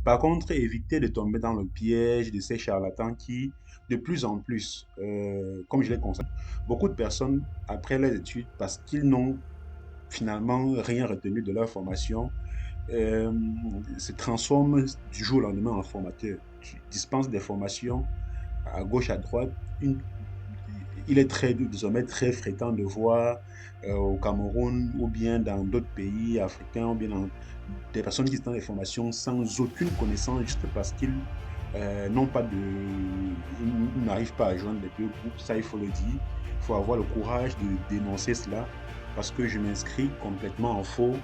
Par contre, évitez de tomber dans le piège de ces charlatans qui, de plus en plus, comme je l'ai constaté, beaucoup de personnes, après leurs études, parce qu'ils n'ont finalement rien retenu de leur formation, euh, se transforment du jour au lendemain en formateurs. Qui dispensent des formations à gauche, à droite. Une- il est désormais très fréquent de voir au Cameroun ou bien dans d'autres pays africains ou bien dans des personnes qui sont dans des formations sans aucune connaissance juste parce qu'ils n'ont pas de, ils n'arrivent pas à joindre les deux groupes. Ça, il faut le dire. Il faut avoir le courage de dénoncer cela parce que je m'inscris complètement en faux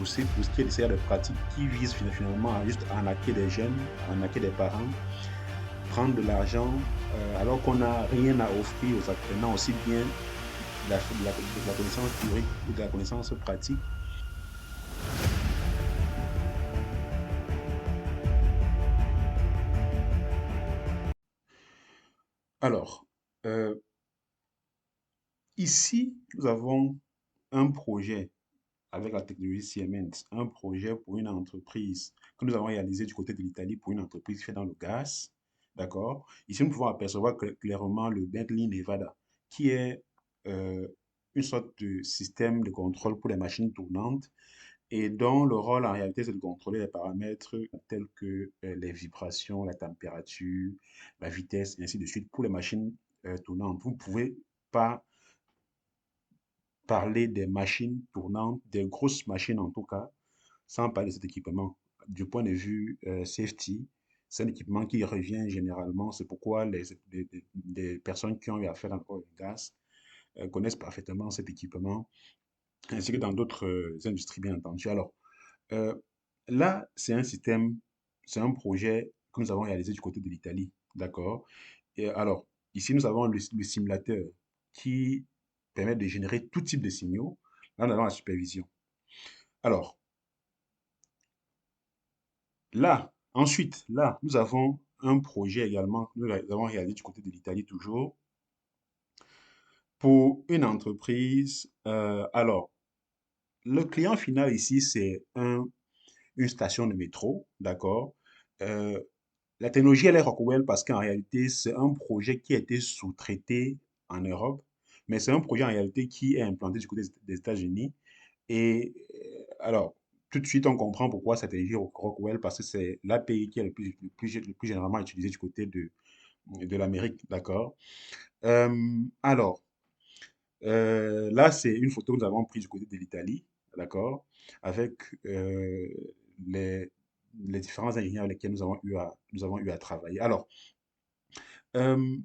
aussi pour ce qui est de ces de pratiques qui visent finalement à juste arnaquer des jeunes, à arnaquer des parents, prendre de l'argent alors qu'on n'a rien à offrir aux apprenants, aussi bien de la connaissance théorique ou de la connaissance pratique. Alors, euh, ici, nous avons un projet avec la technologie Siemens, un projet pour une entreprise que nous avons réalisé du côté de l'Italie pour une entreprise qui fait dans le gaz. D'accord? Ici, nous pouvons apercevoir clairement le Bentley Nevada, qui est euh, une sorte de système de contrôle pour les machines tournantes et dont le rôle en réalité c'est de contrôler les paramètres tels que les vibrations, la température, la vitesse, et ainsi de suite pour les machines tournantes. Vous ne pouvez pas parler des machines tournantes, des grosses machines en tout cas, sans parler de cet équipement. Du point de vue safety, c'est un équipement qui revient généralement. C'est pourquoi les personnes qui ont eu affaire dans le gaz connaissent parfaitement cet équipement, ainsi que dans d'autres industries, bien entendu. Alors, euh, là, c'est un système, c'est un projet que nous avons réalisé du côté de l'Italie. D'accord? Et alors, ici, nous avons le simulateur qui permet de générer tout type de signaux. Là, nous avons la supervision. Alors, là, ensuite, là, nous avons un projet également que nous avons réalisé du côté de l'Italie toujours pour une entreprise. Alors, le client final ici, c'est une station de métro, d'accord? Euh, la technologie, elle est Rockwell parce qu'en réalité, c'est un projet qui a été sous-traité en Europe, mais c'est un projet en réalité qui est implanté du côté des États-Unis. Et alors, tout de suite, on comprend pourquoi cette technologie Rockwell, parce que c'est l'API qui est le plus généralement utilisé du côté de l'Amérique, d'accord? Alors, là, c'est une photo que nous avons prise du côté de l'Italie, d'accord? Avec les, les différents ingénieurs avec lesquels nous avons eu à travailler. Alors, euh,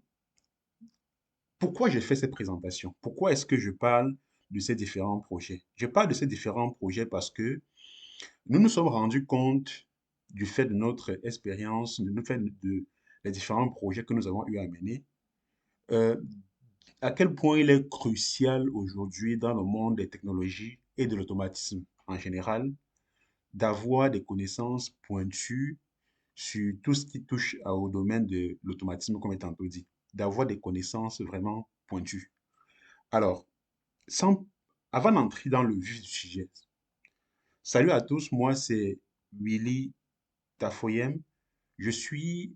pourquoi j'ai fait cette présentation? Pourquoi est-ce que je parle de ces différents projets? Je parle de ces différents projets parce que nous nous sommes rendus compte du fait de notre expérience, du fait de les différents projets que nous avons eu à mener, euh, à quel point il est crucial aujourd'hui dans le monde des technologies et de l'automatisme en général d'avoir des connaissances pointues sur tout ce qui touche au domaine de l'automatisme, comme est tantôt dit, d'avoir des connaissances vraiment pointues. Alors, sans, avant d'entrer dans le vif du sujet, salut à tous, moi c'est Willy Tafoyem. Je suis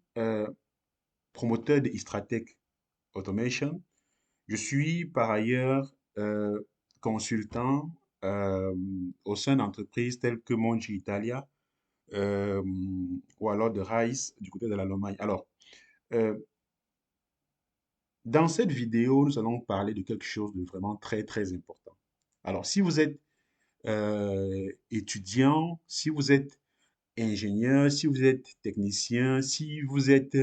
promoteur de Istratech Automation. Je suis par ailleurs consultant au sein d'entreprises telles que Mongi Italia euh, ou alors de Rice du côté de l'Allemagne. Alors, euh, dans cette vidéo, nous allons parler de quelque chose de vraiment très, très important. Alors, si vous êtes étudiant, si vous êtes ingénieur, si vous êtes technicien, si vous êtes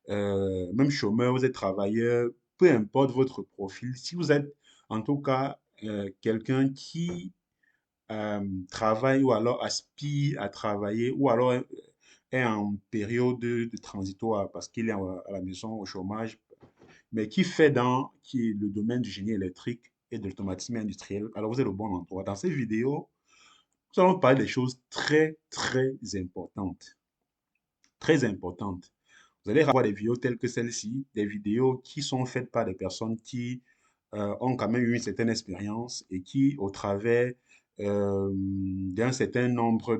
même chômeur, vous êtes travailleur, peu importe votre profil, si vous êtes en tout cas quelqu'un qui travaille ou alors aspire à travailler ou alors est en période de transitoire parce qu'il est à la maison au chômage, mais qui fait dans qui est le domaine du génie électrique et de l'automatisme industriel, alors vous êtes au bon endroit. Dans cette vidéo, nous allons parler des choses très, très importantes. Très importantes. Vous allez avoir des vidéos telles que celle-ci, des vidéos qui sont faites par des personnes qui ont quand même eu une certaine expérience et qui, au travers d'un certain nombre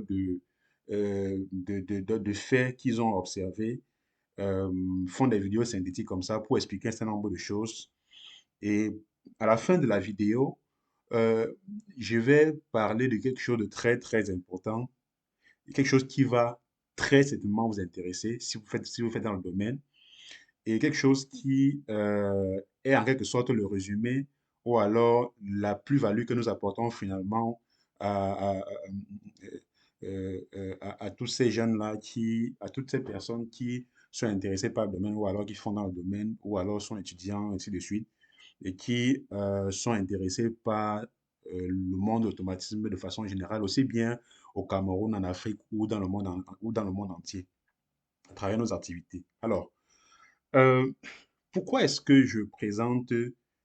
de faits qu'ils ont observés, euh, font des vidéos synthétiques comme ça pour expliquer un certain nombre de choses. Et à la fin de la vidéo, euh, je vais parler de quelque chose de très, très important, quelque chose qui va très certainement vous intéresser si vous faites dans le domaine, et quelque chose qui est en quelque sorte le résumé ou alors la plus-value que nous apportons finalement à, à tous ces jeunes-là, à toutes ces personnes qui sont intéressées par le domaine ou alors qui font dans le domaine ou alors sont étudiants, ainsi de suite, et qui sont intéressés par le monde de l'automatisme de façon générale, aussi bien au Cameroun, en Afrique ou dans le monde, ou dans le monde entier, à travers nos activités. Alors, euh, pourquoi est-ce que je présente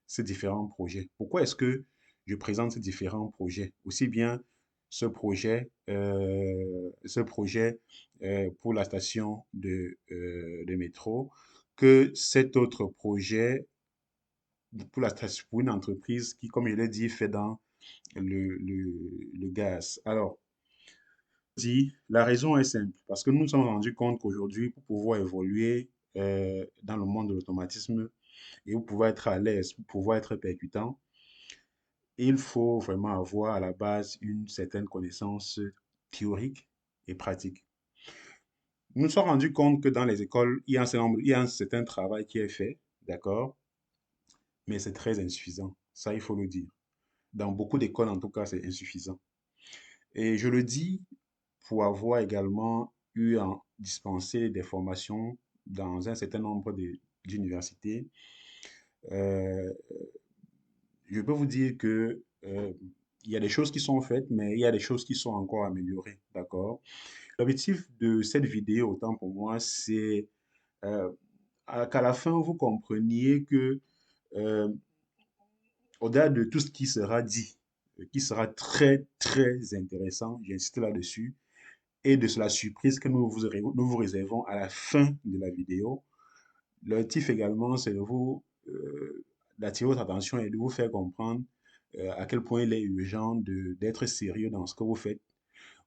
ces différents projets? Pourquoi est-ce que je présente ces différents projets? Aussi bien ce projet pour la station de métro que cet autre projet pour pour une entreprise qui, comme je l'ai dit, fait dans le gaz. Alors, la raison est simple, parce que nous nous sommes rendus compte qu'aujourd'hui, pour pouvoir évoluer dans le monde de l'automatisme et pour pouvoir être à l'aise, pour pouvoir être percutant, il faut vraiment avoir à la base une certaine connaissance théorique et pratique. Nous nous sommes rendus compte que dans les écoles, il y a un certain travail qui est fait, d'accord, mais c'est très insuffisant. Ça, il faut le dire. Dans beaucoup d'écoles, en tout cas, c'est insuffisant. Et je le dis pour avoir également eu à dispenser des formations dans un certain nombre d'universités. Euh, je peux vous dire que il y a des choses qui sont faites, mais il y a des choses qui sont encore améliorées, d'accord? L'objectif de cette vidéo, autant pour moi, c'est euh, qu'à la fin, vous compreniez que euh, au-delà de tout ce qui sera dit, qui sera très, très intéressant, j'insiste là-dessus, et de la surprise que nous vous réservons à la fin de la vidéo. L'objectif également, c'est de d'attirer votre attention et de vous faire comprendre à quel point il est urgent d'être sérieux dans ce que vous faites.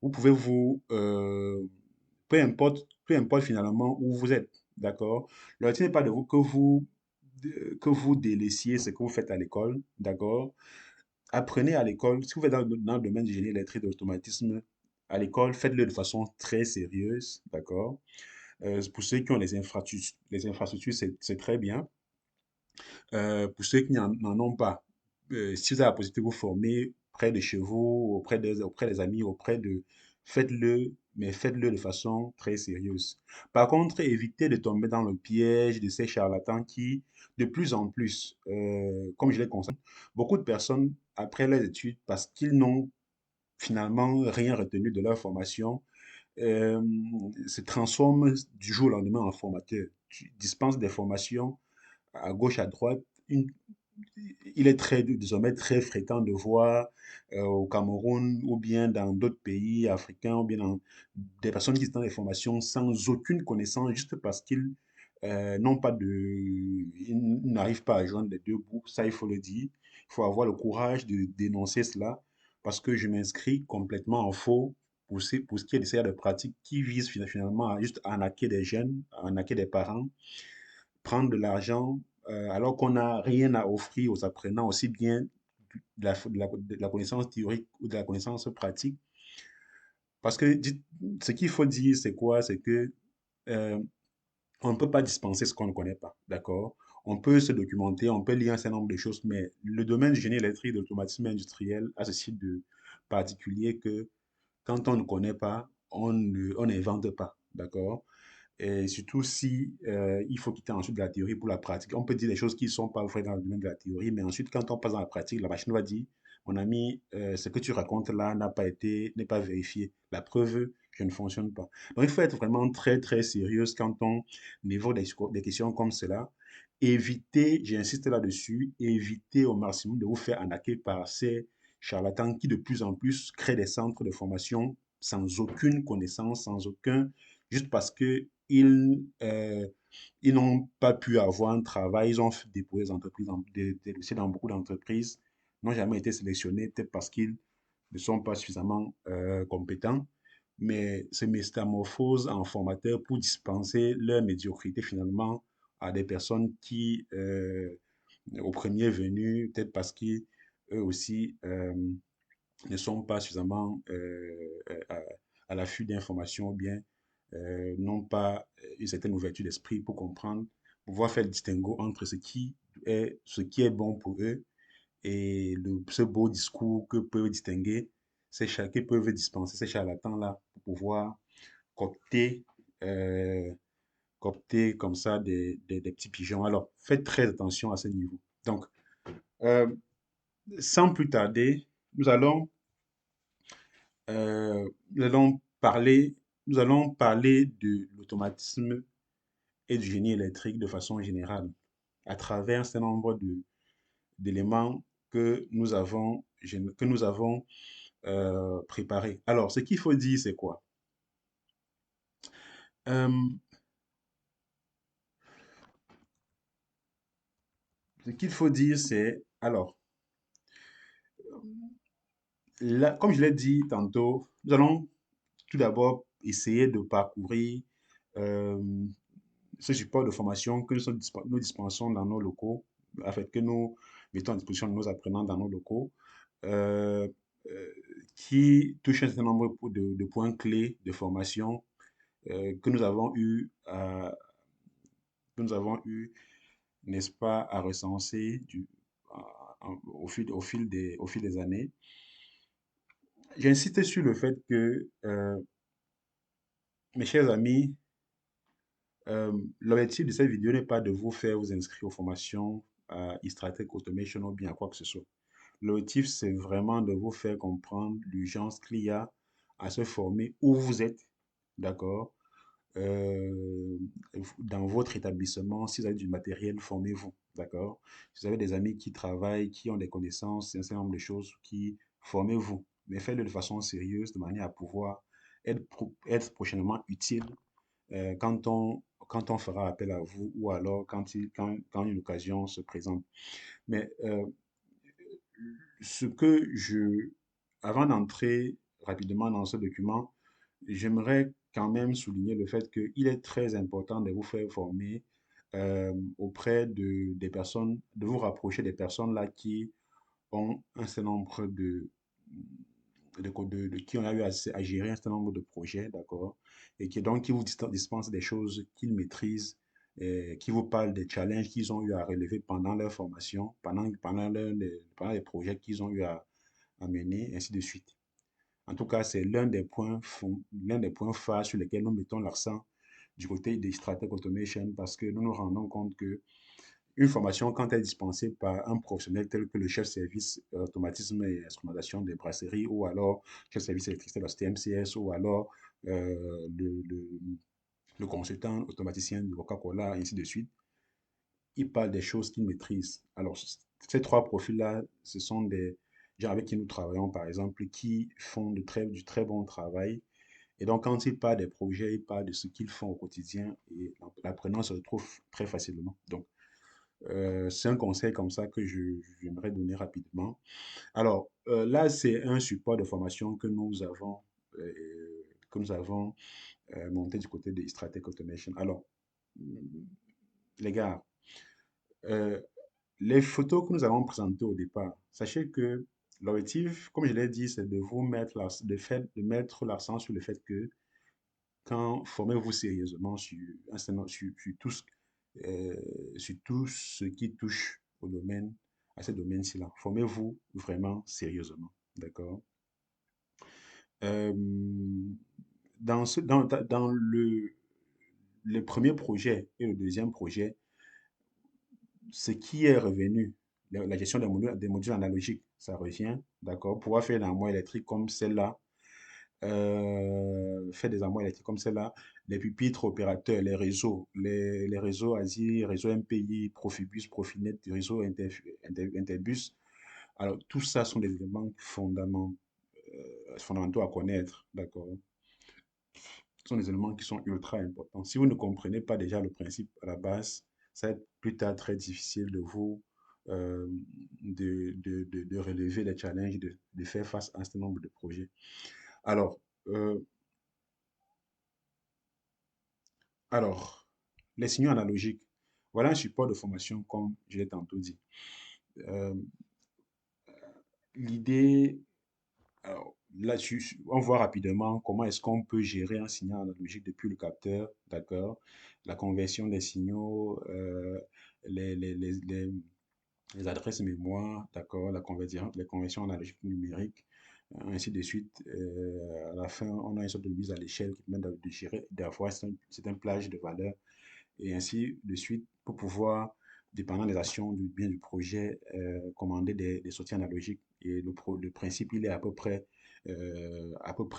Vous pouvez peu importe finalement où vous êtes, d'accord? L'objectif n'est pas de vous que vous délaissiez ce que vous faites à l'école, d'accord? Apprenez à l'école, si vous êtes dans le domaine du génie électrique, de l'automatisme, à l'école, faites-le de façon très sérieuse, d'accord? Pour ceux qui ont les infrastructures, c'est très bien. Pour ceux qui n'en ont pas, si vous avez la possibilité de vous former près de chez vous, auprès des amis, faites-le, mais faites-le de façon très sérieuse. Par contre, évitez de tomber dans le piège de ces charlatans qui, de plus en plus, comme je l'ai constaté, beaucoup de personnes, après leurs études, parce qu'ils n'ont finalement rien retenu de leur formation, euh, se transforment du jour au lendemain en formateur. Tu dispenses des formations à gauche, à droite. Il est désormais très fréquent de voir au Cameroun ou bien dans d'autres pays africains ou bien dans des personnes qui sont dans les formations sans aucune connaissance juste parce qu'ils n'ont pas de, ils n'arrivent pas à joindre les deux bouts. Ça, il faut le dire. Il faut avoir le courage de dénoncer cela parce que je m'inscris complètement en faux pour ce qui est de ces de pratiques qui visent finalement à juste arnaquer des jeunes, à arnaquer des parents, prendre de l'argent alors qu'on n'a rien à offrir aux apprenants, aussi bien de la connaissance théorique ou de la connaissance pratique. Parce que ce qu'il faut dire, c'est quoi? C'est que euh, on ne peut pas dispenser ce qu'on ne connaît pas, d'accord? On peut se documenter, on peut lire un certain nombre de choses, mais le domaine du génie électrique, de l'automatisme industriel a ceci de particulier que quand on ne connaît pas, on n'invente pas, d'accord? Et surtout si il faut quitter ensuite de la théorie pour la pratique. On peut dire des choses qui ne sont pas vraies dans le domaine de la théorie, mais ensuite, quand on passe dans la pratique, la machine va dire, mon ami, ce que tu racontes là n'est pas vérifié. La preuve, je ne fonctionne pas. Donc, il faut être vraiment très, très sérieuse quand on évoque des questions comme cela. Évitez, j'insiste là-dessus, évitez au maximum de vous faire arnaquer par ces charlatans qui de plus en plus créent des centres de formation sans aucune connaissance, sans aucun, juste parce que ils n'ont pas pu avoir un travail, ils ont déposé des dossiers dans beaucoup d'entreprises, n'ont jamais été sélectionnés, peut-être parce qu'ils ne sont pas suffisamment compétents. mais se métamorphosent en formateurs pour dispenser leur médiocrité finalement à des personnes qui, au premier venu, peut-être parce qu'eux aussi ne sont pas suffisamment à l'affût d'informations ou bien n'ont pas une certaine ouverture d'esprit pour comprendre, pouvoir faire le distinguo entre ce qui est bon pour eux et ce beau discours que peuvent distinguer que peuvent dispenser ces charlatans-là pour pouvoir coopter, euh, coopter comme ça des petits pigeons. Alors, faites très attention à ce niveau. Donc, euh, sans plus tarder, nous allons, nous allons parler, nous allons parler de l'automatisme et du génie électrique de façon générale à travers un certain nombre d'éléments que nous avons préparés. Alors, ce qu'il faut dire, c'est quoi? Euh, Ce qu'il faut dire, c'est, alors, là, comme je l'ai dit tantôt, nous allons tout d'abord essayer de parcourir euh, ce support de formation que nous dispensons dans nos locaux, afin que nous mettons à disposition de nos apprenants dans nos locaux, euh, euh, qui touche un certain nombre de points clés de formation que nous avons n'est-ce pas, à recenser au fil des années. J'insiste sur le fait que, mes chers amis, l'objectif de cette vidéo n'est pas de vous faire vous inscrire aux formations à e-Strateg Automation ou bien à quoi que ce soit. L'objectif, c'est vraiment de vous faire comprendre l'urgence qu'il y a à se former où vous êtes, d'accord? Euh, Dans votre établissement, si vous avez du matériel, formez-vous, d'accord? Si vous avez des amis qui travaillent, qui ont des connaissances, un certain nombre de choses, formez-vous, mais faites-le de façon sérieuse, de manière à pouvoir être prochainement utile quand on fera appel à vous ou alors quand une occasion se présente. Mais ce que je, avant d'entrer rapidement dans ce document, j'aimerais quand même souligner le fait qu'il est très important de vous faire former auprès des personnes, de vous rapprocher des personnes là qui ont un certain nombre qui ont eu à gérer un certain nombre de projets, d'accord, et qui vous dispensent des choses qu'ils maîtrisent, qui vous parlent des challenges qu'ils ont eu à relever pendant leur formation, pendant les projets qu'ils ont eu à mener, ainsi de suite. En tout cas, c'est l'un des points phares sur lesquels nous mettons l'accent du côté des Strateg Automation parce que nous nous rendons compte que une formation, quand elle est dispensée par un professionnel tel que le chef service automatisme et instrumentation des brasseries ou alors chef service électricité de la CTMCS ou alors le consultant automaticien de Coca-Cola, ainsi de suite, il parle des choses qu'il maîtrise. Alors, ces trois profils-là, ce sont des gens avec qui nous travaillons, par exemple, qui font du très bon travail. Et donc, quand ils parlent des projets, ils parlent de ce qu'ils font au quotidien et l'apprenant se retrouve très facilement. Donc, c'est un conseil comme ça que j'aimerais donner rapidement. Alors, là, c'est un support de formation que nous avons monté du côté de Stratec Automation. Alors, les gars, euh, les photos que nous avons présentées au départ, sachez que l'objectif, comme je l'ai dit, c'est de vous mettre, de mettre l'accent sur le fait que quand formez-vous sérieusement euh, sur tout ce qui touche à ce domaine-ci-là. Formez-vous vraiment sérieusement, d'accord? Euh, dans le premier projet et le deuxième projet, ce qui est revenu, la gestion des modules analogiques, ça revient, d'accord? Pouvoir faire une armoire électrique comme celle-là, fait des armoires électriques comme celle-là, les pupitres opérateurs, les réseaux ASI, réseau MPI, Profibus, Profinet, réseau Interbus. Alors, tout ça sont des éléments fondamentaux à connaître, d'accord? Ce sont des éléments qui sont ultra importants. Si vous ne comprenez pas déjà le principe à la base, ça va être plus tard très difficile euh, de relever les challenges, de faire face à un certain nombre de projets. Alors, Alors, les signaux analogiques. Voilà un support de formation comme je l'ai tantôt dit. Euh, L'idée, alors, là, on voit rapidement comment est-ce qu'on peut gérer un signal analogique depuis le capteur, d'accord? La conversion des signaux, les, les, les, les- les adresses mémoire, d'accord? Les conversions analogiques numériques, ainsi de suite. À la fin, on a une sorte de mise à l'échelle qui permet de gérer, d'avoir c'est un plage de valeurs et ainsi de suite pour pouvoir, dépendant des actions du bien du projet, commander des sorties analogiques. Et le principe, il est à peu près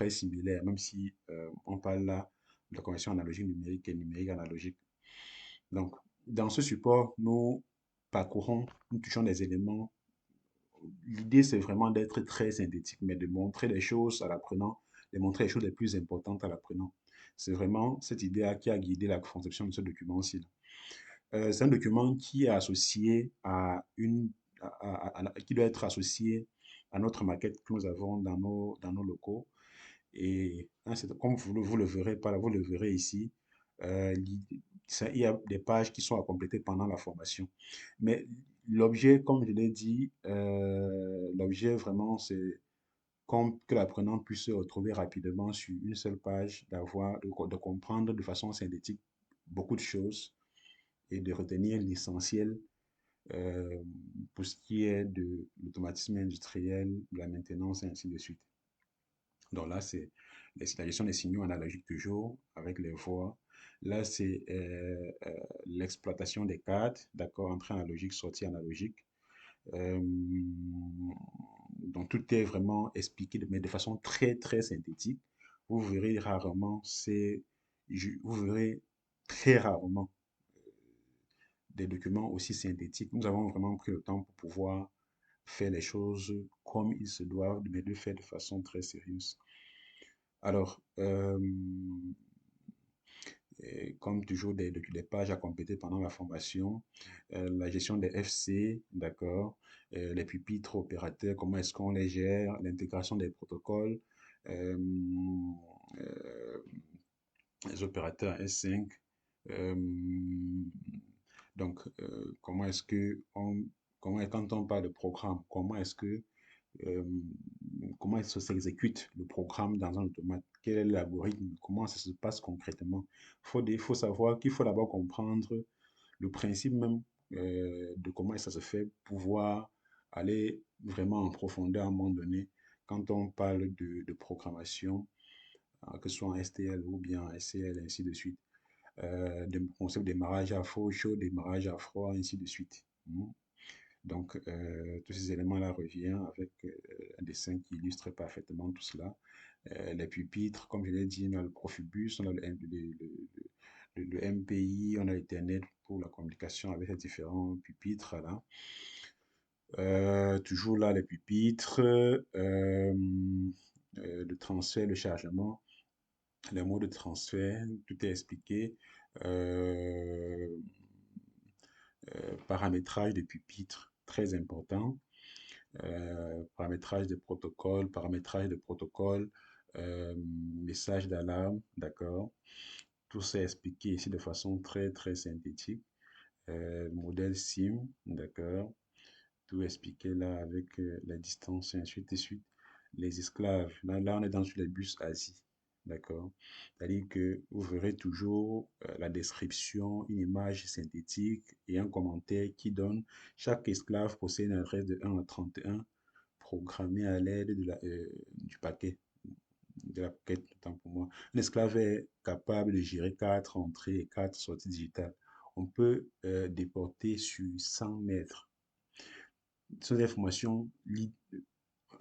similaire, même si on parle là de la conversion analogique numérique et numérique analogique. Donc, dans ce support, nous parcourons, nous touchons des éléments. L'idée, c'est vraiment d'être très synthétique, mais de montrer les choses à l'apprenant, de montrer les choses les plus importantes à l'apprenant. C'est vraiment cette idée qui a guidé la conception de ce document-ci. C'est un document qui est associé à qui doit être associé à notre maquette que nous avons dans nos locaux. Et hein, comme vous le verrez pas là, vous le verrez ici, il y a des pages qui sont à compléter pendant la formation. Mais l'objet, comme je l'ai dit, l'objet vraiment, c'est que l'apprenant puisse se retrouver rapidement sur une seule page, de comprendre de façon synthétique beaucoup de choses et de retenir l'essentiel euh, pour ce qui est de l'automatisme industriel, de la maintenance et ainsi de suite. Donc là, c'est la gestion des signaux analogiques toujours avec les voix. Là, c'est l'exploitation des cartes, d'accord, entrée analogique, sortie analogique. Euh, donc tout est vraiment expliqué, mais de façon très, très synthétique. Vous verrez rarement, vous verrez très rarement des documents aussi synthétiques. Nous avons vraiment pris le temps pour pouvoir faire les choses comme ils se doivent, mais de faire de façon très sérieuse. Alors, comme toujours, des pages à compléter pendant la formation, la gestion des FC, d'accord, les pupitres opérateurs, comment est-ce qu'on les gère, l'intégration des protocoles, euh, euh, les opérateurs S5. euh, donc, quand on parle de programme, euh, comment est-ce que s'exécute le programme dans un automate? Quel est l'algorithme? Comment ça se passe concrètement? Il faut savoir qu'il faut d'abord comprendre le principe même de comment ça se fait, pouvoir aller vraiment en profondeur à un moment donné quand on parle de programmation, que ce soit en STL ou bien en SCL, ainsi de suite. De concept de démarrage à chaud, démarrage à froid, ainsi de suite. Donc, tous ces éléments-là reviennent avec un dessin qui illustre parfaitement tout cela. Les pupitres, comme je l'ai dit, on a le Profibus, on a le MPI, on a l'Ethernet pour la communication avec les différents pupitres là. Toujours là, les pupitres, le transfert, le chargement, les mots de transfert, tout est expliqué. Euh, Paramétrage des pupitres, très important. Paramétrage de protocole, message d'alarme, d'accord. Tout ça est expliqué ici de façon très, très synthétique. Modèle SIM, d'accord. Tout expliqué là avec la distance et ainsi de suite. Les esclaves, là on est dans les bus Asie, d'accord. C'est-à-dire que vous verrez toujours la description, une image synthétique et un commentaire qui donne chaque esclave possède une adresse de 1 à 31 programmée à l'aide du paquet, de la paquette, autant pour moi. Un esclave est capable de gérer 4 entrées et 4 sorties digitales. On peut déporter sur 100 mètres. Ces informations,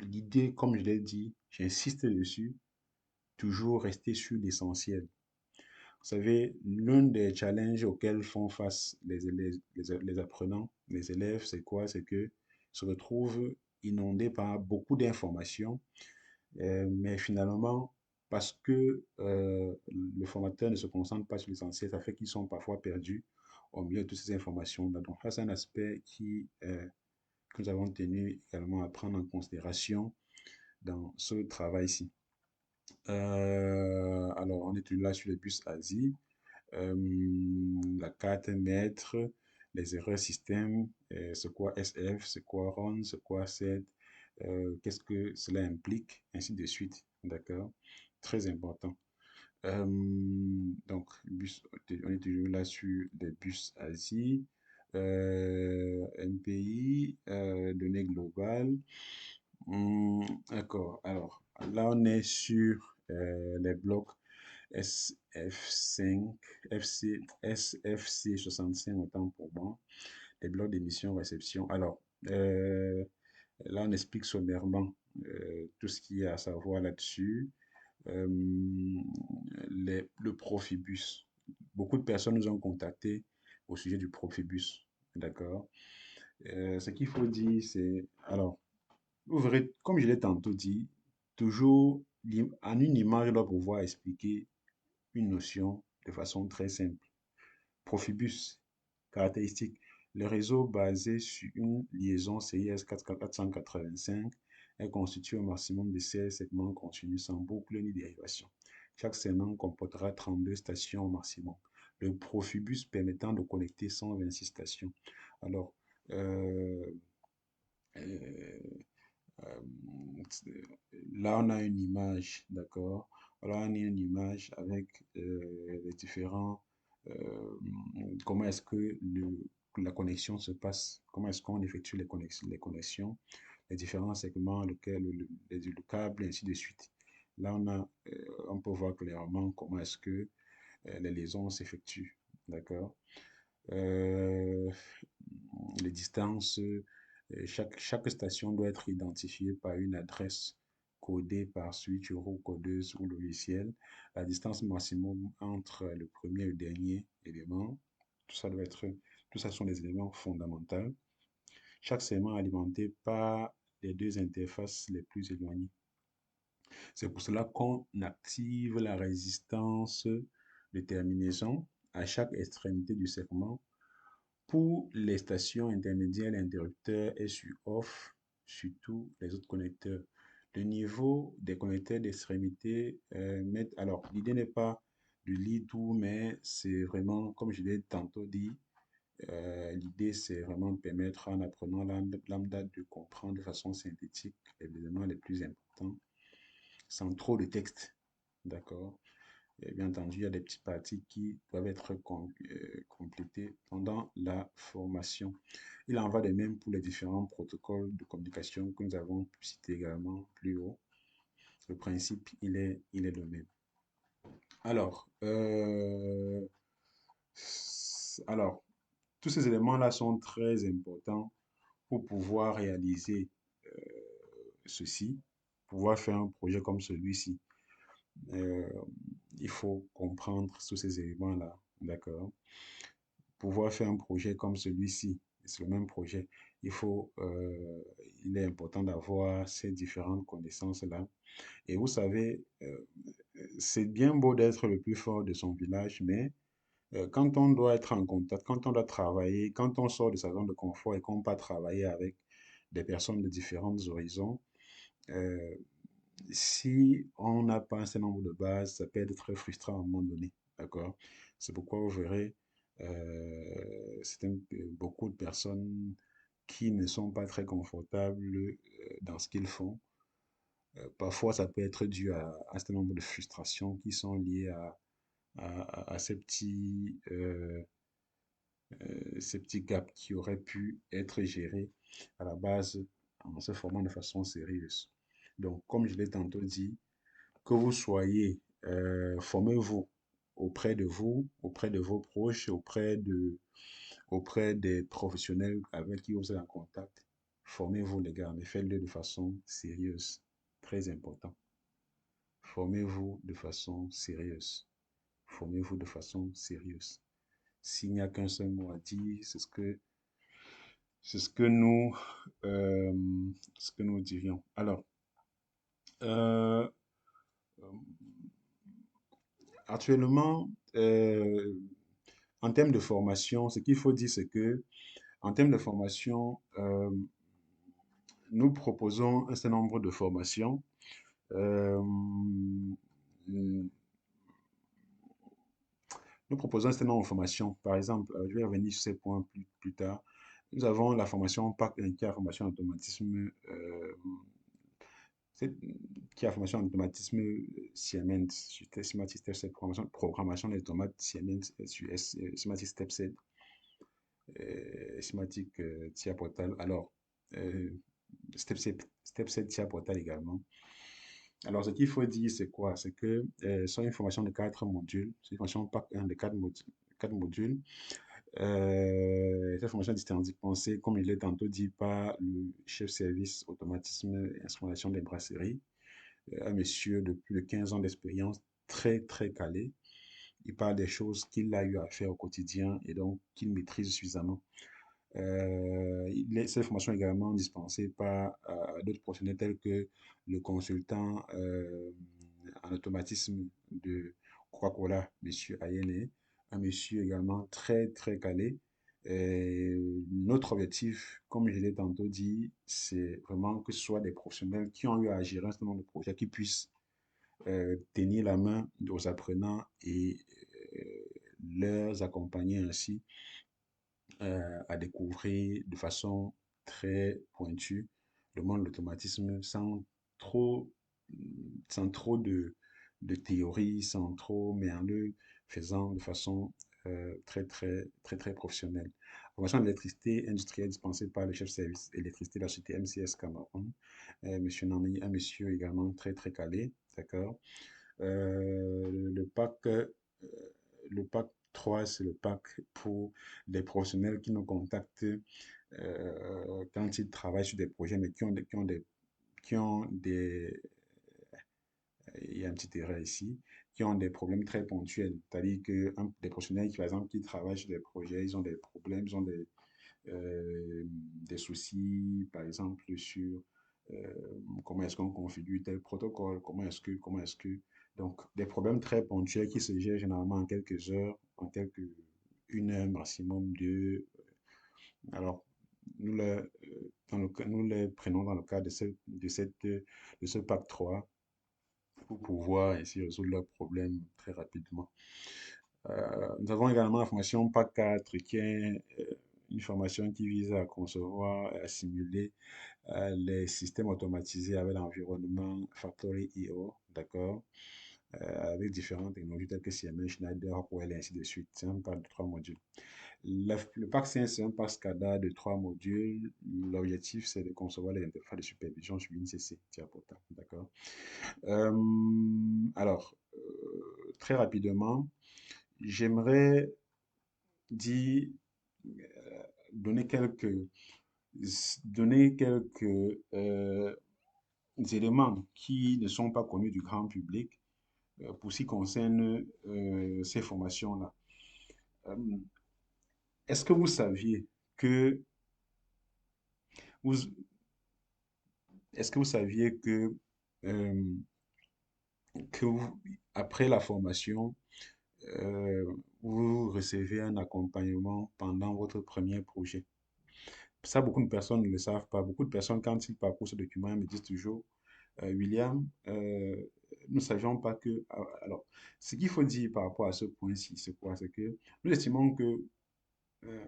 l'idée, comme je l'ai dit, j'insiste dessus, toujours rester sur l'essentiel. Vous savez, l'un des challenges auxquels font face les apprenants, les élèves, c'est quoi? C'est que se retrouvent inondés par beaucoup d'informations, mais finalement, parce que le formateur ne se concentre pas sur l'essentiel, ça fait qu'ils sont parfois perdus au milieu de toutes ces informations-là. Donc, ça, c'est un aspect que nous avons tenu également à prendre en considération dans ce travail-ci. Alors, on est là sur les bus Asie. la carte maître, les erreurs système, c'est quoi SF, c'est quoi RON, c'est quoi SET, qu'est-ce que cela implique, ainsi de suite. D'accord? Très important. Euh, donc, on est toujours là sur les bus ASI, MPI, données globales. D'accord. Alors, là, on est sur les blocs SF5, FC, SFC65, autant pour moi, les blocs d'émission-réception. Alors, là, on explique sommairement tout ce qu'il y a à savoir là-dessus. Euh, le Profibus. Beaucoup de personnes nous ont contactés au sujet du Profibus. D'accord? Ce qu'il faut dire, c'est... Alors, vous verrez, comme je l'ai tantôt dit, toujours en une image, on doit pouvoir expliquer une notion de façon très simple. Profibus, caractéristique. Le réseau basé sur une liaison CIS 485 est constitué au maximum de 16 segments continus sans boucle ni dérivation. Chaque segment comportera 32 stations au maximum. Le Profibus permettant de connecter 126 stations. Alors, euh, euh, euh, là, on a une image, d'accord? Là, on a une image avec les différents... euh, comment est-ce que la connexion se passe? Comment est-ce qu'on effectue les différents segments, le câble, et ainsi de suite. Là, on peut voir clairement comment est-ce que les liaisons s'effectuent, d'accord? Euh, les distances, chaque station doit être identifiée par une adresse codée par switch ou codeuse ou logiciel. La distance maximum entre le premier et le dernier élément, tout ça doit être, tout ça sont des éléments fondamentaux. Chaque segment alimenté par les deux interfaces les plus éloignées. C'est pour cela qu'on active la résistance de terminaison à chaque extrémité du segment. Pour les stations intermédiaires, l'interrupteur est sur off sur tous les autres connecteurs. Le niveau des connecteurs d'extrémité, alors l'idée n'est pas de lire tout, mais c'est vraiment, comme je l'ai tantôt dit, l'idée c'est vraiment de permettre à un apprenant lambda de comprendre de façon synthétique les éléments les plus importants, sans trop de texte. D'accord? Et bien entendu, il y a des petites parties qui doivent être complétées pendant la formation. Il en va de même pour les différents protocoles de communication que nous avons cités également plus haut. Le principe, il est le même. Alors, alors tous ces éléments-là sont très importants pour pouvoir réaliser ceci, pouvoir faire un projet comme celui-ci. Euh, il faut comprendre tous ces éléments-là, d'accord? Pouvoir faire un projet comme celui-ci, c'est le même projet, il est important d'avoir ces différentes connaissances-là. Et vous savez, c'est bien beau d'être le plus fort de son village, mais quand on doit être en contact, quand on doit travailler, quand on sort de sa zone de confort et qu'on va travailler avec des personnes de différents horizons, euh, si on n'a pas un certain nombre de bases, ça peut être très frustrant à un moment donné. D'accord? C'est pourquoi vous verrez beaucoup de personnes qui ne sont pas très confortables dans ce qu'ils font. Parfois, ça peut être dû à un certain nombre de frustrations qui sont liées à ces petits gaps qui auraient pu être gérés à la base en se formant de façon sérieuse. Donc, comme je l'ai tantôt dit, que vous soyez, formez-vous auprès de vos proches, auprès des professionnels avec qui vous êtes en contact. Formez-vous, les gars, mais faites-le de façon sérieuse. Très important. Formez-vous de façon sérieuse. Formez-vous de façon sérieuse. S'il n'y a qu'un seul mot à dire, c'est euh, ce que nous dirions. Alors, euh, actuellement, en termes de formation, ce qu'il faut dire, c'est que en termes de formation, nous proposons un certain nombre de formations. Euh, nous proposons un certain nombre de formations. Par exemple, je vais revenir sur ces points plus tard. Nous avons la formation PAC 1 qui est la formation en automatisme, c'est- qui est la formation en automatisme Siemens, Systematic Step Set, programmation des automates Siemens SUS, Systematic Step Set, Systematic TIA Portal. Alors, euh, Step Set TIA Portal également. Alors, ce qu'il faut dire, c'est quoi? C'est que c'est une formation de 4 modules. C'est une formation PAC 1 de 4 modules. Cette formation est dispensée, comme il l'ai tantôt dit, par le chef service automatisme et instrumentation des brasseries, un monsieur de plus de 15 ans d'expérience, très, très calé. Il parle des choses qu'il a eu à faire au quotidien et donc qu'il maîtrise suffisamment. Cette formation est également dispensée par d'autres professionnels tels que le consultant en automatisme de Coca-Cola, monsieur Ayene, un monsieur également très très calé. Notre objectif, comme je l'ai tantôt dit, c'est vraiment que ce soit des professionnels qui ont eu à gérer un certain nombre de projets, qui puissent tenir la main aux apprenants et euh, leur accompagner ainsi à découvrir de façon très pointue le monde de l'automatisme trop, sans trop de théorie, sans trop, mais en le faisant de façon très professionnelle. Formation d'électricité industrielle dispensée par le chef service électricité de la société MCS Cameroun, monsieur Nami, un monsieur également très calé, d'accord. Le pack 3, c'est le pack pour les professionnels qui nous contactent quand ils travaillent sur des projets, mais il y a une petite erreur ici, qui ont des problèmes très ponctuels. C'est-à-dire que des professionnels qui, par exemple, qui travaillent sur des projets, ils ont des problèmes, ils ont des soucis, par exemple, sur comment est-ce qu'on configure tel protocole, comment est-ce que, donc, des problèmes très ponctuels qui se gèrent généralement en quelques heures, une heure maximum, deux. Alors, nous les prenons dans le cadre de ce pack 3 pour pouvoir ainsi résoudre leurs problèmes très rapidement. Nous avons également la formation PAC 4 qui est une formation qui vise à concevoir et à simuler les systèmes automatisés avec l'environnement Factory IO, d'accord, avec différentes technologies telles que CMS, Schneider, Rockwell et ainsi de suite. C'est un pack de 3 modules. Le pack 5, c'est un pack SCADA de 3 modules. L'objectif, c'est de concevoir les interfaces de supervision sur l'INCC, Tiapota, d'accord. Alors, très rapidement, j'aimerais dire, donner quelques éléments qui ne sont pas connus du grand public pour ce qui concerne ces formations-là. Euh, Est-ce que vous saviez que vous, est-ce que vous saviez euh, après la formation, vous recevez un accompagnement pendant votre premier projet? Ça, beaucoup de personnes ne le savent pas. Beaucoup de personnes, quand ils parcourent ce document, me disent toujours, William, nous ne savions pas que... Alors, ce qu'il faut dire par rapport à ce point-ci, c'est quoi? C'est que nous estimons que, euh,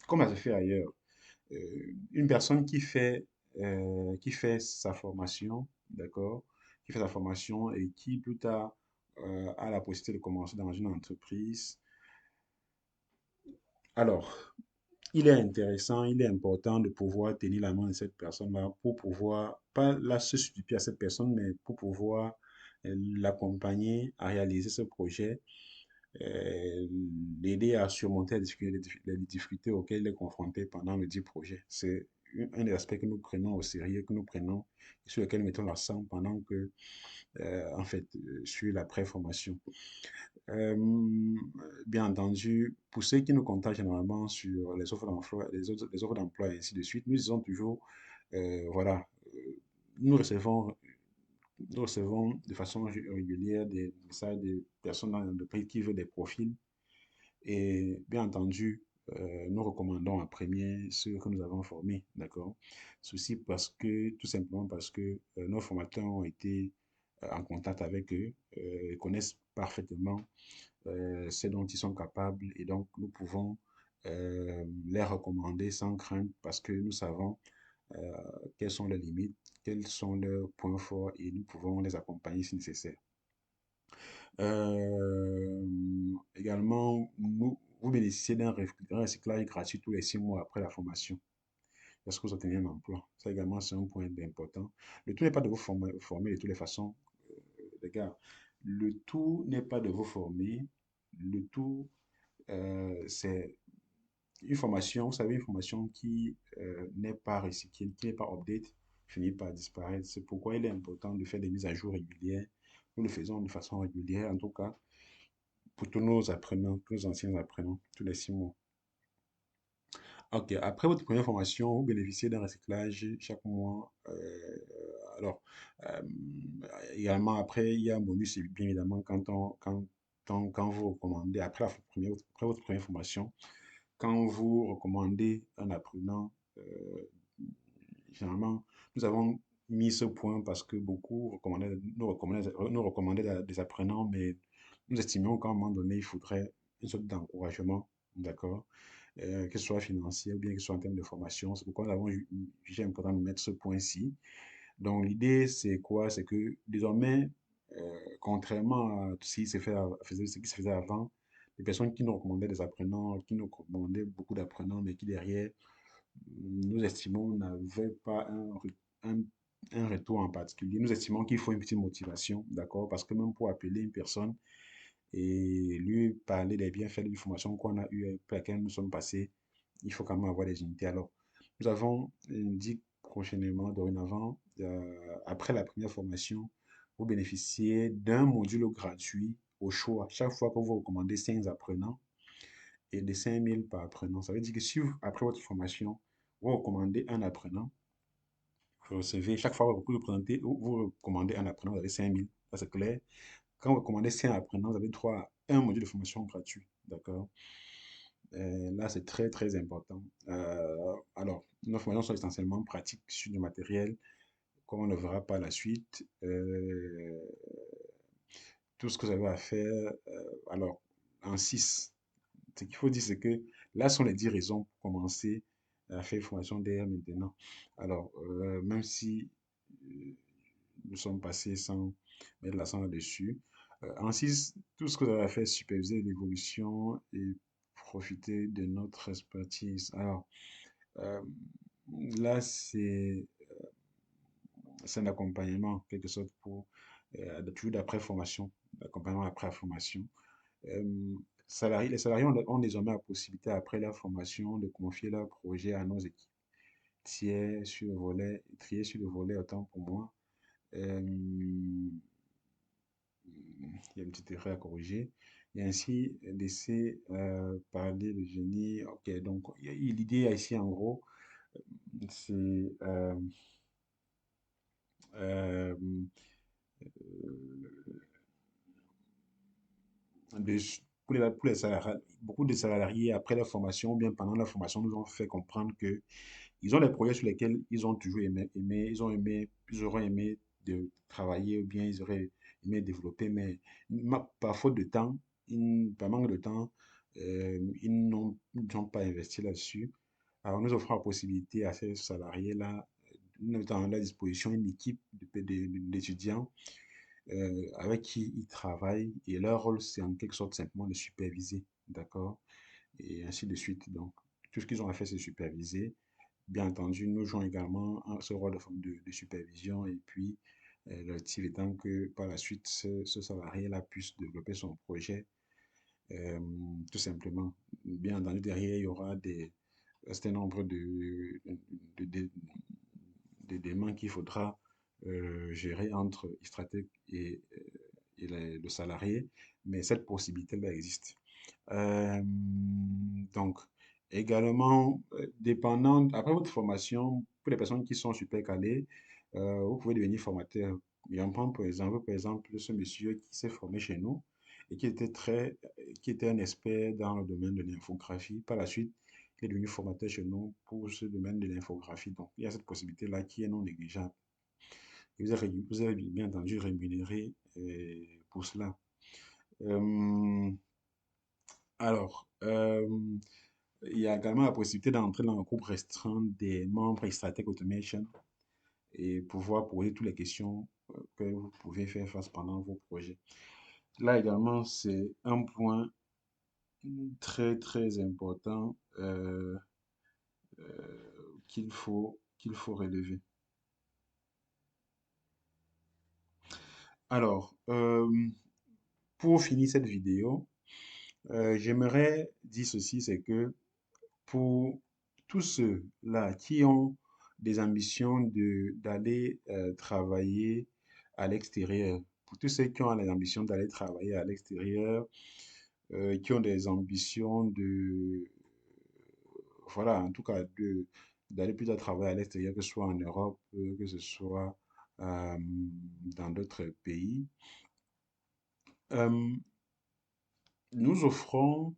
comme ça se fait ailleurs, une personne qui fait sa formation, d'accord, qui fait sa formation et qui plus tard a la possibilité de commencer dans une entreprise. Alors, il est intéressant, il est important de pouvoir tenir la main de cette personne-là pour pouvoir, pas là se substituer à cette personne, mais pour pouvoir l'accompagner à réaliser ce projet, l'aider à surmonter les difficultés auxquelles il est confronté pendant le dit projet. C'est un des aspects que nous prenons au sérieux, que nous prenons, sur lequel nous mettons l'accent pendant que, en fait, sur la préformation. Bien entendu, pour ceux qui nous contactent généralement sur les offres d'emploi, les offres d'emploi et ainsi de suite, nous disons toujours, voilà, nous recevons, nous recevons de façon régulière des messages de personnes dans l'entreprise qui veulent des profils. Et bien entendu, nous recommandons en premier ceux que nous avons formés, d'accord? Ceci tout simplement parce que nos formateurs ont été en contact avec eux, ils connaissent parfaitement ce dont ils sont capables et donc nous pouvons les recommander sans crainte parce que nous savons euh, quelles sont leurs limites, quels sont leurs points forts et nous pouvons les accompagner si nécessaire. Également, vous bénéficiez d'un recyclage gratuit tous les 6 mois après la formation lorsque vous obtenez un emploi. Ça également, c'est un point important. Le tout n'est pas de vous former de toutes les façons, les gars. Le tout n'est pas de vous former. Le tout, c'est une formation, vous savez, une formation qui n'est pas recyclée, qui n'est pas update, finit par disparaître. C'est pourquoi il est important de faire des mises à jour régulières. Nous le faisons de façon régulière, en tout cas, pour tous nos apprenants, tous nos anciens apprenants, tous les 6 mois. Ok, après votre première formation, vous bénéficiez d'un recyclage chaque mois. Alors, euh, également, après, il y a un bonus, bien évidemment, quand vous recommandez, après votre première formation, quand vous recommandez un apprenant, généralement, nous avons mis ce point parce que beaucoup nous recommandaient des apprenants, mais nous estimions qu'à un moment donné, il faudrait une sorte d'encouragement, d'accord? Que ce soit financier ou bien que ce soit en termes de formation. C'est pourquoi nous avons jugé important de mettre ce point-ci. Donc, l'idée, c'est quoi? C'est que désormais, contrairement à ce qui se faisait avant, les personnes qui nous recommandaient des apprenants, qui nous recommandaient beaucoup d'apprenants, mais qui derrière, nous estimons, n'avaient pas un, un retour en particulier. Nous estimons qu'il faut une petite motivation, d'accord? Parce que même pour appeler une personne et lui parler des bienfaits d'une formation qu'on a eue, par laquelle nous sommes passés, il faut quand même avoir des unités. Alors, nous avons dit prochainement, dorénavant, après la première formation, vous bénéficiez d'un module gratuit au choix. Chaque fois que vous recommandez 5 apprenants et de 5 000 par apprenant, ça veut dire que si après votre formation, vous recommandez un apprenant, vous recevez, chaque fois que vous recommandez un apprenant, vous avez 5 000. Ça, c'est clair. Quand vous recommandez 5 apprenants, vous avez droit à un module de formation gratuit. D'accord? Là, c'est très, très important. Alors, nos formations sont essentiellement pratiques sur du matériel, comme on le verra par la suite. Tout ce que vous avez à faire, alors, en 6, ce qu'il faut dire, c'est que là sont les 10 raisons pour commencer à faire une formation DR maintenant. Alors, même si nous sommes passés sans mettre l'accent là-dessus, en 6, tout ce que vous avez à faire, c'est superviser l'évolution et profiter de notre expertise. Alors, euh, là, c'est un accompagnement, en quelque sorte, pour toujours d'après formation, l'accompagnement après formation. Euh, les salariés ont désormais la possibilité, après la formation, de confier leur projet à nos équipes. Trier sur le volet, autant pour moi. Euh, il y a une petite erreur à corriger. Et ainsi, laisser parler le génie. Ok, donc l'idée ici, en gros, c'est euh, de, pour les salariés, beaucoup de salariés, après la formation ou bien pendant la formation, nous ont fait comprendre que ils ont des projets sur lesquels ils ont toujours ils auraient aimé de travailler ou bien ils auraient aimé développer, mais par faute de temps, par manque de temps, ils n'ont pas investi là-dessus. Alors, nous offrons la possibilité à ces salariés-là, nous mettons à la disposition une équipe d'étudiants avec qui ils travaillent et leur rôle, c'est en quelque sorte simplement de superviser, d'accord? Et ainsi de suite. Donc, tout ce qu'ils ont à faire, c'est superviser. Bien entendu, nous jouons également ce rôle de supervision et puis l'objectif étant que par la suite, ce salarié-là puisse développer son projet tout simplement. Bien entendu, derrière, il y aura un certain nombre de, de, d'éléments qu'il faudra gérer entre stratège et le salarié, mais cette possibilité-là existe. Euh, donc, également, dépendant, après votre formation, pour les personnes qui sont super calées, vous pouvez devenir formateur. J'en prends par exemple, ce monsieur qui s'est formé chez nous et qui était un expert dans le domaine de l'infographie. Par la suite, il est devenu formateur chez nous pour ce domaine de l'infographie. Donc, il y a cette possibilité-là qui est non négligeable. Et vous avez bien entendu rémunéré pour cela. Euh, Alors, il y a également la possibilité d'entrer dans un groupe restreint des membres Extratech Automation et pouvoir poser toutes les questions que vous pouvez faire face pendant vos projets. Là également, c'est un point très très important qu'il faut relever. Alors, pour finir cette vidéo, j'aimerais dire ceci, c'est que pour tous ceux-là qui ont des ambitions d'aller travailler à l'extérieur, pour tous ceux qui ont les ambitions d'aller travailler à l'extérieur, qui ont des ambitions voilà, en tout cas, d'aller plus à travailler à l'extérieur, que ce soit en Europe, que ce soit dans d'autres pays. Euh, Nous offrons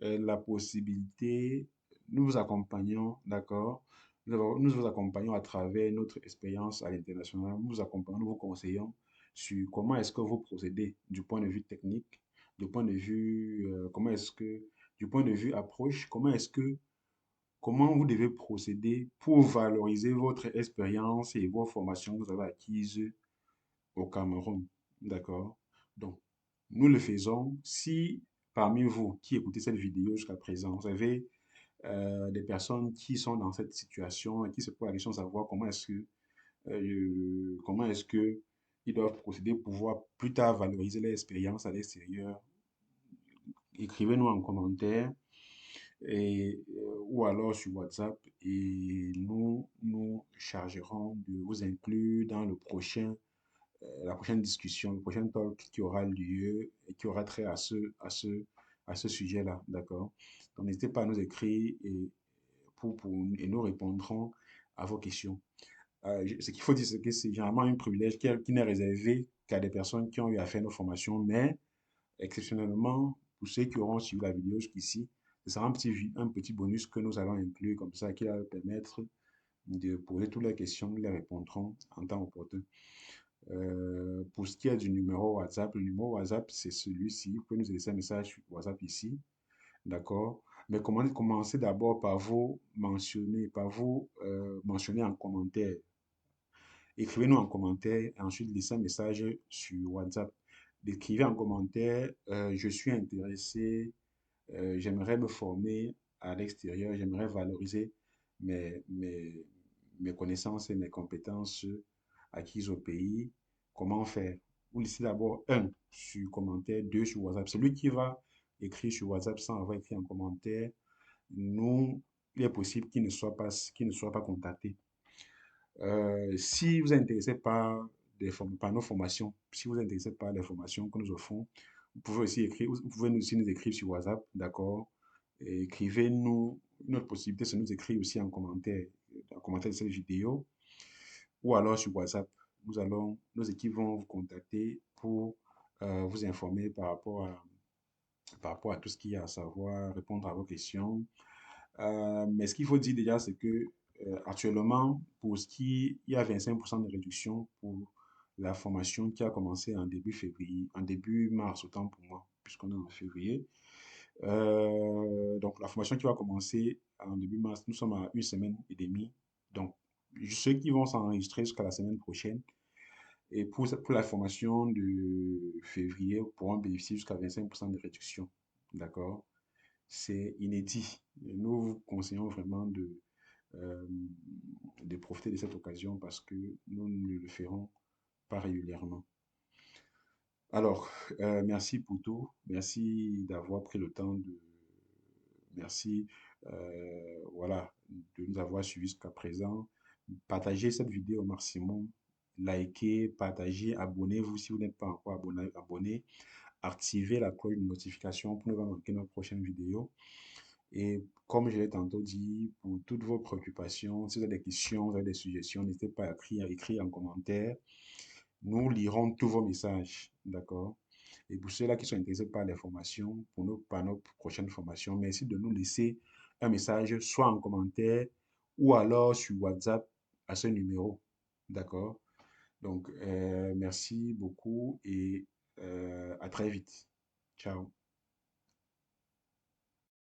la possibilité, nous vous accompagnons, d'accord? Nous vous accompagnons à travers notre expérience à l'international. Nous vous accompagnons, nous vous conseillons sur comment est-ce que vous procédez du point de vue technique, du point de vue, du point de vue approche, comment vous devez procéder pour valoriser votre expérience et vos formations que vous avez acquises au Cameroun. D'accord? Donc, nous le faisons. Si parmi vous qui écoutez cette vidéo jusqu'à présent, vous avez des personnes qui sont dans cette situation et qui se posent la question de savoir comment est-ce que ils doivent procéder pour pouvoir plus tard valoriser leur expérience à l'extérieur, écrivez-nous en commentaire ou alors sur WhatsApp et nous chargerons de vous inclure dans la prochaine discussion, le prochain talk qui aura lieu et qui aura trait à ce sujet-là, d'accord? Donc, n'hésitez pas à nous écrire et nous répondrons à vos questions. Ce qu'il faut dire, c'est que c'est généralement un privilège qui n'est réservé qu'à des personnes qui ont eu à faire nos formations, mais exceptionnellement, pour ceux qui auront suivi la vidéo jusqu'ici, ce sera un petit bonus que nous allons inclure comme ça, qui va permettre de poser toutes les questions, nous les répondrons en temps opportun. Pour ce qui est du numéro WhatsApp, le numéro WhatsApp, c'est celui-ci. Vous pouvez nous laisser un message sur WhatsApp ici. D'accord? Mais commencez d'abord par vous mentionner en commentaire. Écrivez-nous en commentaire et ensuite laissez un message sur WhatsApp. Écrivez en commentaire, je suis intéressé, j'aimerais me former à l'extérieur, j'aimerais valoriser mes, mes, mes connaissances et mes compétences acquises au pays. Comment faire? Vous laissez d'abord un sur commentaire, deux sur WhatsApp. Celui qui va écrire sur WhatsApp sans avoir écrit en commentaire, il est possible qu'il ne soit pas contacté. Si vous êtes intéressé par nos formations, si vous êtes intéressé par les formations que nous offrons, vous pouvez aussi nous écrire sur WhatsApp, d'accord? Écrivez-nous, une autre possibilité, c'est nous écrire aussi en commentaire de cette vidéo, ou alors sur WhatsApp. Nos équipes vont vous contacter pour vous informer par rapport à tout ce qu'il y a à savoir, répondre à vos questions. Mais ce qu'il faut dire déjà, c'est que actuellement, il y a 25% de réduction pour la formation qui a commencé en début février, en début mars, autant pour moi, puisqu'on est en février. Donc, la formation qui va commencer en début mars, nous sommes à une semaine et demie. Donc, ceux qui vont s'enregistrer jusqu'à la semaine prochaine, et pour la formation de février, pourront bénéficier jusqu'à 25% de réduction. D'accord? C'est inédit. Et nous vous conseillons vraiment euh, de profiter de cette occasion parce que nous ne le ferons pas régulièrement. Alors, merci pour tout. Merci d'avoir pris le temps Merci, voilà, de nous avoir suivis jusqu'à présent. Partagez cette vidéo au maximum. Likez, partagez, abonnez-vous si vous n'êtes pas encore abonné. Activez la cloche de notification pour ne pas manquer notre prochaine vidéo. Et comme je l'ai tantôt dit, pour toutes vos préoccupations, si vous avez des questions, vous avez des suggestions, n'hésitez pas à écrire en commentaire. Nous lirons tous vos messages, d'accord? Et pour ceux-là qui sont intéressés par les formations, par nos prochaines formations, merci de nous laisser un message, soit en commentaire ou alors sur WhatsApp à ce numéro, d'accord? Donc, merci beaucoup et à très vite. Ciao.